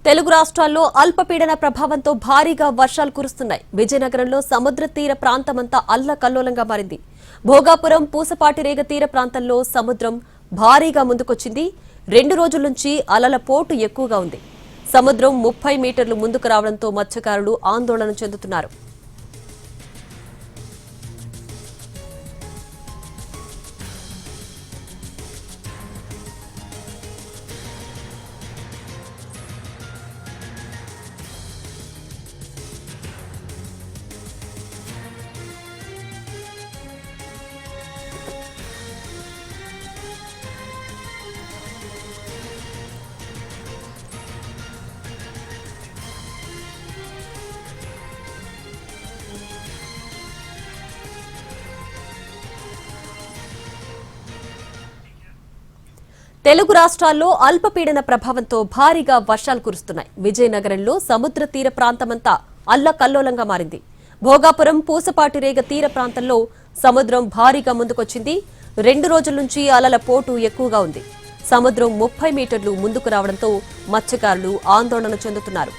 తెలుగు రాష్ట్రాల్లో అల్పపీడన ప్రభావంతో భారీగా వర్షాలు కురుస్తున్నాయి. విజయనగరంలో సముద్ర తీర ప్రాంతమంతా అల్లకల్లోలంగా మారింది. భోగాపురం, పూసపాటిరేగ తీర ప్రాంతంలో సముద్రం భారీగా ముందుకొచ్చింది. 2 రోజుల నుంచి అలల పోటు ఎక్కువగా ఉంది. సముద్రం 30 మీటర్లు ముందుకు రావడంతో మత్స్యకారులు ఆందోళన చెందుతున్నారు. తెలుగు రాష్ట్రాల్లో అల్పపీడన ప్రభావంతో భారీగా వర్షాలు కురుస్తున్నాయి. విజయనగరంలో సముద్ర తీర ప్రాంతమంతా అల్లకల్లోలంగా మారింది. భోగాపురం, పూసపాటిరేగ తీర ప్రాంతంలో సముద్రం భారీగా ముందుకొచ్చింది. 2 రోజుల నుంచి అలల పోటు ఎక్కువగా ఉంది. సముద్రం 30 మీటర్లు ముందుకు రావడంతో మత్స్యకారులు ఆందోళన చెందుతున్నారు.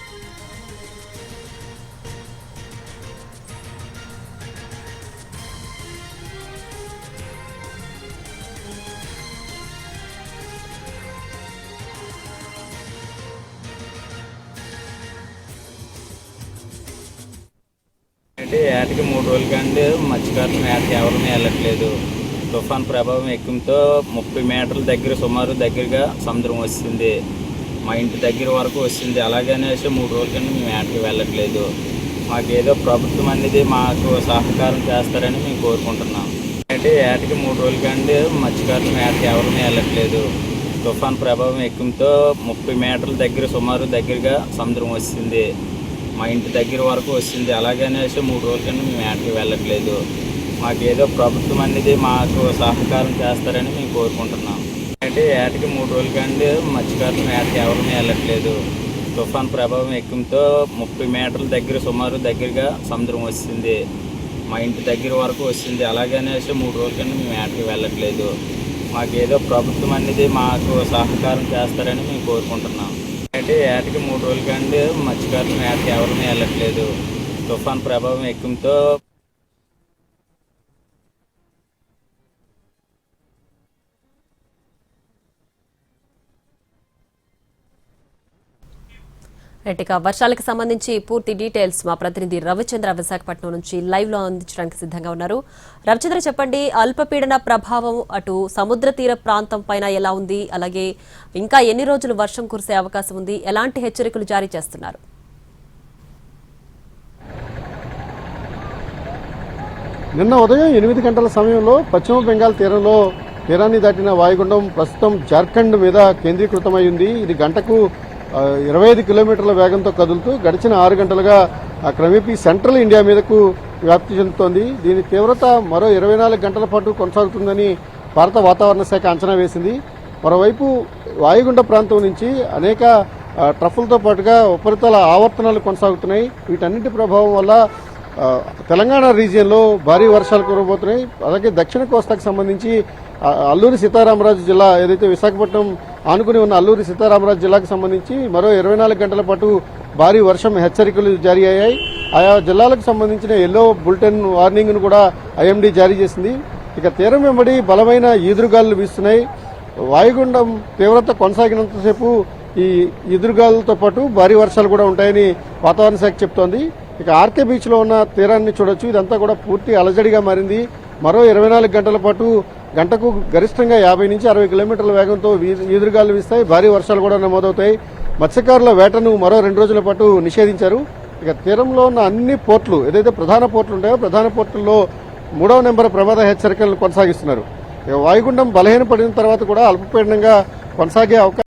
అంటే ఏటకి 3 రోజుల కంటే మత్స్యకారులు ఏటకి ఎవరిని వెళ్ళట్లేదు. తుఫాన్ ప్రభావం ఎక్కువతో 30 మీటర్ల దగ్గర సుమారు దగ్గరగా సముద్రం వస్తుంది. మా ఇంటి దగ్గర వరకు వస్తుంది. అలాగనేసి 3 రోజుల కంటే మేము ఏటకి వెళ్ళట్లేదు. మాకేదో ప్రభుత్వం అనేది మాకు సహకారం చేస్తారని మేము కోరుకుంటున్నాం. అంటే ఏటకి 3 రోజుల కంటే మత్స్యకారులు ఏటకి ఎవరిని వెళ్ళట్లేదు. తుఫాన్ ప్రభావం ఎక్కువతో 30 మీటర్ల దగ్గర సుమారు దగ్గరగా సముద్రం వస్తుంది. మా ఇంటి దగ్గర వరకు వస్తుంది. అలాగనేసి 3 రోజుల కంటే మేము ఏటకి వెళ్ళట్లేదు. మాకేదో ప్రభుత్వం అనేది మాకు సహకారం చేస్తారని మేము కోరుకుంటున్నాం. అంటే ఏటకి 3 రోజుల కంటే మత్స్యకారులు ఏటకి ఎవరిని వెళ్ళట్లేదు. తుఫాన్ ప్రభావం ఎక్కువతో 30 మీటర్ల దగ్గర సుమారు దగ్గరగా సముద్రం వస్తుంది. మా ఇంటి దగ్గర వరకు వస్తుంది. అలాగనేసి 3 రోజుల కంటే మేము ఏటకి వెళ్ళట్లేదు. మాకేదో ప్రభుత్వం అనేది మాకు సహకారం చేస్తారని మేము కోరుకుంటున్నాం. అంటే ఏటకి 3 రోజుల కంటే మత్స్యకారులు ఏటకి ఎవరిని వెళ్ళట్లేదు. తుఫాన్ ప్రభావం ఎక్కువతో ఇక వర్షాలకు సంబంధించి పూర్తి డీటెయిల్స్ మా ప్రతినిధి రవిచంద్ర విశాఖపట్నం నుంచి లైవ్ లో అందించడానికి సిద్ధంగా ఉన్నారు. రవిచంద్ర, చెప్పండి, అల్పపీడన ప్రభావం అటు సముద్ర తీర ప్రాంతం పైన ఎలా ఉంది, అలాగే ఇంకా ఎన్ని రోజులు వర్షం కురిసే అవకాశం ఉంది, ఎలాంటి హెచ్చరికలు జారీ చేస్తున్నారు? నిన్న ఉదయం 8 గంటల సమయంలో పశ్చిమ బెంగాల్ తీరాన్ని దాటిన వాయుగుండం ప్రస్తుతం జార్ఖండ్ మీద కేంద్రీకృతమై ఉంది. ఇది గంటకు 25 కిలోమీటర్ల వేగంతో కదులుతూ గడిచిన 6 గంటలుగా క్రమేపీ సెంట్రల్ ఇండియా మీదకు వ్యాప్తి చెందుతోంది. దీని తీవ్రత మరో 24 గంటల పాటు కొనసాగుతుందని భారత వాతావరణ శాఖ అంచనా వేసింది. మరోవైపు వాయుగుండ ప్రాంతం నుంచి అనేక ట్రఫులతో పాటుగా ఉపరితల ఆవర్తనాలు కొనసాగుతున్నాయి. వీటన్నిటి ప్రభావం వల్ల తెలంగాణ రీజియన్లో భారీ వర్షాలు కురవబోతున్నాయి. అలాగే దక్షిణ కోస్తాకు సంబంధించి అల్లూరి సీతారామరాజు జిల్లా, ఏదైతే విశాఖపట్నం ఆనుకుని ఉన్న అల్లూరి సీతారామరాజు జిల్లాకు సంబంధించి మరో 24 గంటల పాటు భారీ వర్షం హెచ్చరికలు జారీ అయ్యాయి. ఆయా జిల్లాలకు సంబంధించిన ఎల్లో బులెటిన్ వార్నింగ్ను కూడా ఐఎండీ జారీ చేసింది. ఇక తీరం వెంబడి బలమైన ఈదురుగాలులు వీస్తున్నాయి. వాయుగుండం తీవ్రత కొనసాగినంతసేపు ఈ ఈదురుగాలులతో పాటు భారీ వర్షాలు కూడా ఉంటాయని వాతావరణ శాఖ చెప్తోంది. ఇక ఆర్కే బీచ్ లో ఉన్న తీరాన్ని చూడొచ్చు. ఇదంతా కూడా పూర్తి అలజడిగా మారింది. మరో 24 గంటల పాటు గంటకు గరిష్టంగా 50 నుంచి 60 కిలోమీటర్ల వేగంతో ఈదురుగాలు వీస్తాయి. భారీ వర్షాలు కూడా నమోదవుతాయి. మత్స్యకారుల వేటను మరో 2 రోజుల పాటు నిషేధించారు. ఇక తీరంలో ఉన్న అన్ని పోర్టులు, ఏదైతే ప్రధాన పోర్టులు ఉంటాయో ప్రధాన పోర్టుల్లో 3వ నెంబర్ ప్రమాద హెచ్చరికలను కొనసాగిస్తున్నారు. వాయుగుండం బలహీనపడిన తర్వాత కూడా అల్పపీడనంగా కొనసాగే అవకాశం